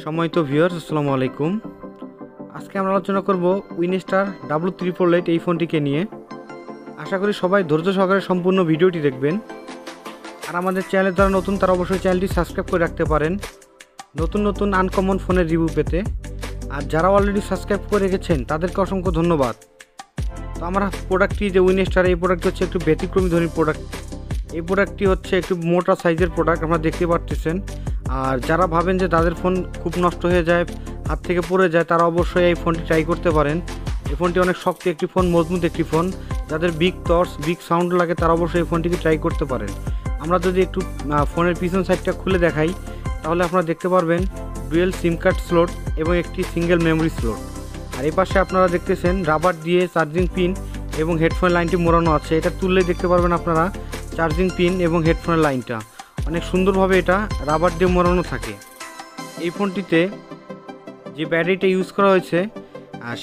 সম্মানিত ভিউয়ার্স, আসসালামু আলাইকুম। আজকে আমরা আলোচনা করব উইনস্টার W348 এই ফোনটিকে নিয়ে। আশা করি সবাই ধৈর্য সহকারে সম্পূর্ণ ভিডিওটি দেখবেন। আর আমাদের চ্যানেলে যারা নতুন তারা অবশ্যই চ্যানেলটি সাবস্ক্রাইব করে রাখতে পারেন নতুন নতুন আনকমন ফোনের রিভিউ পেতে। আর যারা অলরেডি সাবস্ক্রাইব করে রেখেছেন তাদেরকে অসংখ্য ধন্যবাদ। তো আমার প্রোডাক্টটি যে উইনস্টার, এই প্রোডাক্টটি হচ্ছে একটু ব্যতিক্রমী ধরনের প্রোডাক্ট। এই প্রোডাক্টটি হচ্ছে একটু মোটা সাইজের প্রোডাক্ট, আপনারা দেখতে পাচ্ছেন। আর যারা ভাবেন যে তাদের ফোন খুব নষ্ট হয়ে যায়, হাত থেকে পড়ে যায়, তারা অবশ্যই এই ফোনটি ট্রাই করতে পারেন। এই ফোনটি অনেক শক্ত একটি ফোন, মজবুত একটি ফোন। যাদের বিগ টর্চ, বিগ সাউন্ড লাগে তারা অবশ্যই এই ফোনটিকে ট্রাই করতে পারেন। আমরা যদি একটু ফোনের পিছন সাইডটা খুলে দেখাই তাহলে আপনারা দেখতে পারবেন ডুয়েল সিম কার্ড স্লট এবং একটি সিঙ্গেল মেমোরি স্লট। আর এই পাশে আপনারা দেখতেছেন রাবার দিয়ে চার্জিং পিন এবং হেডফোন লাইনটি মোড়ানো আছে। এটা তুললে দেখতে পারবেন আপনারা চার্জিং পিন এবং হেডফোনের লাইনটা অনেক সুন্দরভাবে এটা রাবার দিয়ে মোড়ানো থাকে। এই ফোনটিতে যে ব্যাটারিটা ইউজ করা হয়েছে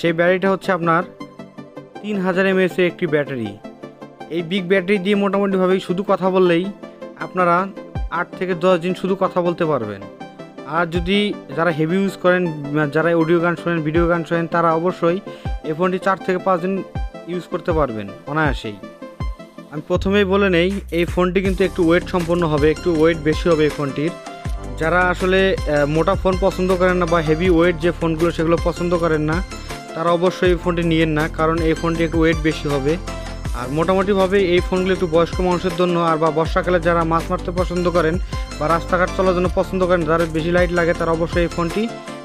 সেই ব্যাটারিটা হচ্ছে আপনার 3000 mAh একটি ব্যাটারি। এই বিগ ব্যাটারি দিয়ে মোটামুটিভাবেই শুধু কথা বললেই আপনারা 8 থেকে 10 দিন শুধু কথা বলতে পারবেন। আর যদি যারা হেভি ইউজ করেন, যারা অডিও গান শোনেন, ভিডিও গান শোনেন, তারা অবশ্যই এই ফোনটি 4 থেকে 5 দিন ইউজ করতে পারবেন অনায়াসেই। আমি প্রথমেই বলে নেই, এই ফোনটি কিন্তু একটু ওয়েট সম্পন্ন হবে, একটু ওয়েট বেশি হবে এই ফোনটির। যারা আসলে মোটা ফোন পছন্দ করেন না বা হেভি ওয়েট যে ফোনগুলো সেগুলো পছন্দ করেন না, তারা অবশ্যই এই ফোনটি নিয়েন না, কারণ এই ফোনটি একটু ওয়েট বেশি হবে। আর মোটামুটিভাবে এই ফোনগুলো একটু বয়স্ক মানুষের জন্য, আর বা বর্ষাকালে যারা মাছ মারতে পছন্দ করেন বা রাস্তাঘাট চলার জন্য পছন্দ করেন, যারা বেশি লাইট লাগে তারা অবশ্যই এই ফোনটি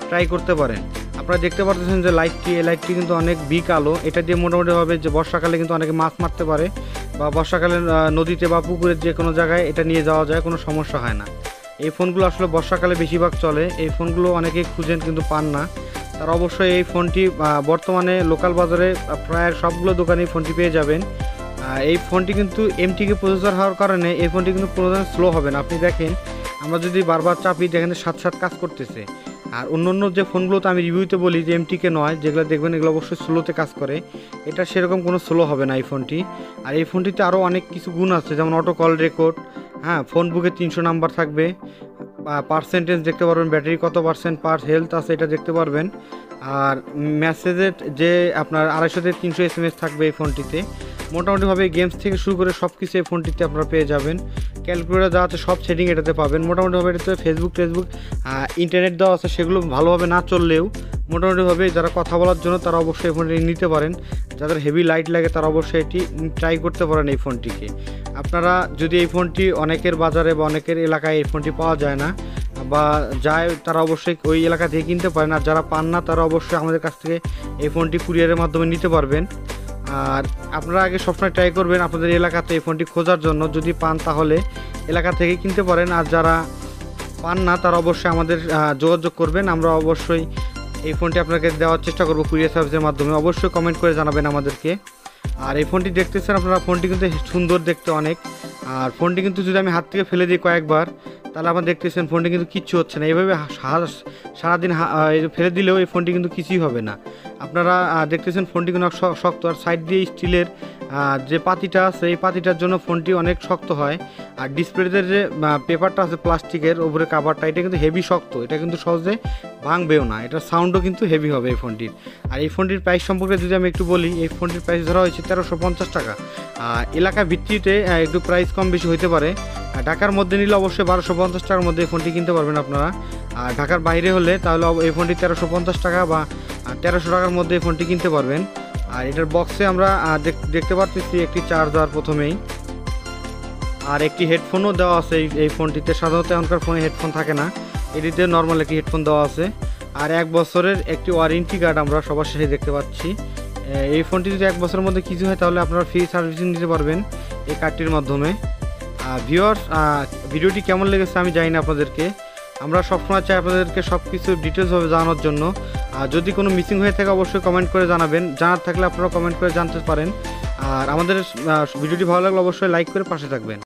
ট্রাই করতে পারেন। আপনারা দেখতে পাচ্ছেন যে এই লাইটটি কিন্তু অনেক বিগ আলো। এটা দিয়ে মোটামুটিভাবে যে বর্ষাকালে কিন্তু অনেকে মাছ মারতে পারে বা বর্ষাকালে নদীতে বা পুকুরের যে কোনো জায়গায় এটা নিয়ে যাওয়া যায়, কোনো সমস্যা হয় না। এই ফোনগুলো আসলে বর্ষাকালে বেশিরভাগ চলে। এই ফোনগুলো অনেকেই খুঁজেন কিন্তু পান না, তারা অবশ্যই এই ফোনটি বর্তমানে লোকাল বাজারে প্রায় সবগুলো দোকানেই ফোনটি পেয়ে যাবেন। এই ফোনটি কিন্তু MTK প্রসেসর হওয়ার কারণে এই ফোনটি কিন্তু প্রয়োজন স্লো হবে না। আপনি দেখেন, আমরা যদি বারবার চাপি দেখেন সাথে কাজ করতেছে। আর অন্য যে ফোনগুলোতে আমি রিভিউতে বলি যে MTK নয়, যেগুলো দেখবেন এগুলো অবশ্যই স্লোতে কাজ করে, এটা সেরকম কোনো স্লো হবে না এই ফোনটি। আর এই ফোনটিতে আরও অনেক কিছু গুণ আছে, যেমন অটো কল রেকর্ড, ফোন বুকে 300 নাম্বার থাকবে, পার্সেন্টেজ দেখতে পারবেন, ব্যাটারি কত পার্সেন্ট পার হেলথ আছে এটা দেখতে পারবেন। আর মেসেজের যে আপনার 250 থেকে 300 SMS থাকবে এই ফোনটিতে। মোটামুটিভাবে গেমস থেকে শুরু করে সব কিছু এই ফোনটিতে আপনারা পেয়ে যাবেন। ক্যালকুলেটার দেওয়া আছে, সব সেটিং এটাতে পাবেন। মোটামুটিভাবে এটাতে ফেসবুক ইন্টারনেট দেওয়া আছে, সেগুলো ভালোভাবে না চললেও মোটামুটিভাবে যারা কথা বলার জন্য তারা অবশ্যই এই ফোনটি নিতে পারেন। যাদের হেভি লাইট লাগে তারা অবশ্যই এটি ট্রাই করতে পারেন এই ফোনটিকে। আপনারা যদি এই ফোনটি অনেকের বাজারে বা অনেকের এলাকায় এই ফোনটি পাওয়া যায় না বা যায়, তারা অবশ্যই ওই এলাকা থেকে কিনতে পারেন। আর যারা পান না তারা অবশ্যই আমাদের কাছ থেকে এই ফোনটি কুরিয়ারের মাধ্যমে নিতে পারবেন। আর আপনারা আগে সবসময় ট্রাই করবেন আপনাদের এলাকাতে এই ফোনটি খোঁজার জন্য, যদি পান তাহলে এলাকা থেকে কিনতে পারেন। আর যারা পান না তারা অবশ্যই আমাদের যোগাযোগ করবেন, আমরা অবশ্যই এই ফোনটি আপনাকে দেওয়ার চেষ্টা করব কুরিয়ার সার্ভিসের মাধ্যমে। অবশ্যই কমেন্ট করে জানাবেন আমাদেরকে। আর এই ফোনটি দেখতেছেন আপনারা, ফোনটি কিন্তু সুন্দর দেখতে অনেক। আর ফোনটি কিন্তু যদি আমি হাত থেকে ফেলে দিই কয়েকবার, তাহলে আপনারা দেখতেছেন ফোনটি কিন্তু কিচ্ছু হচ্ছে না। এইভাবে সারাদিন ফেলে দিলেও এই ফোনটি কিন্তু কিছুই হবে না। আপনারা দেখতেছেন ফোনটি কিন্তু শক্ত, আর সাইড দিয়ে স্টিলের যে পাতিটা আছে এই পাতিটার জন্য ফোনটি অনেক শক্ত হয়। আর ডিসপ্লেতে যে পেপারটা আছে প্লাস্টিকের ওপরে কাভারটা, এটা কিন্তু হেভি শক্ত, এটা কিন্তু সহজে ভাঙবেও না। এটার সাউন্ডও কিন্তু হেভি হবে এই ফোনটির। আর এই ফোনটির প্রাইস সম্পর্কে যদি আমি একটু বলি, এই ফোনটির প্রাইস ধরা হয়েছে 1350 টাকা। এলাকা ভিত্তিতে একটু প্রাইস কম বেশি হতে পারে। ঢাকার মধ্যে নিলে অবশ্যই 1250 টাকার মধ্যে এই ফোনটি কিনতে পারবেন আপনারা। আর ঢাকার বাইরে হলে তাহলে এই ফোনটি 1350 টাকা বা 1300 টাকার মধ্যে এই ফোনটি কিনতে পারবেন। আর এটার বক্সে আমরা দেখতে পাচ্ছি একটি চার্জার প্রথমেই, আর একটি হেডফোনও দেওয়া আছে এই ফোনটিতে। সাধারণত এখনকার ফোনে হেডফোন থাকে না, এটিতে নর্মাল একটি হেডফোন দেওয়া আছে। আর 1 বছরের একটি ওয়ারেন্টি কার্ড আমরা সবার শেষে দেখতে পাচ্ছি। এই ফোনটি যদি 1 বছরের মধ্যে কিছু হয় তাহলে আপনারা ফ্রি সার্ভিসিং নিতে পারবেন এই কার্ডটির মাধ্যমে। ভিউয়ার্স, ভিডিওটি কেমন লেগেছে আমি জানি না আপনাদেরকে। আমরা সবসময় চাই আপনাদেরকে সব কিছু ডিটেলসভাবে জানানোর জন্য। যদি কোনো মিসিং হয়ে থাকে অবশ্যই কমেন্ট করে জানাবেন, জানার থাকলে আপনারা কমেন্ট করে জানতে পারেন। আর আমাদের ভিডিওটি ভালো লাগলে অবশ্যই লাইক করে পাশে থাকবেন।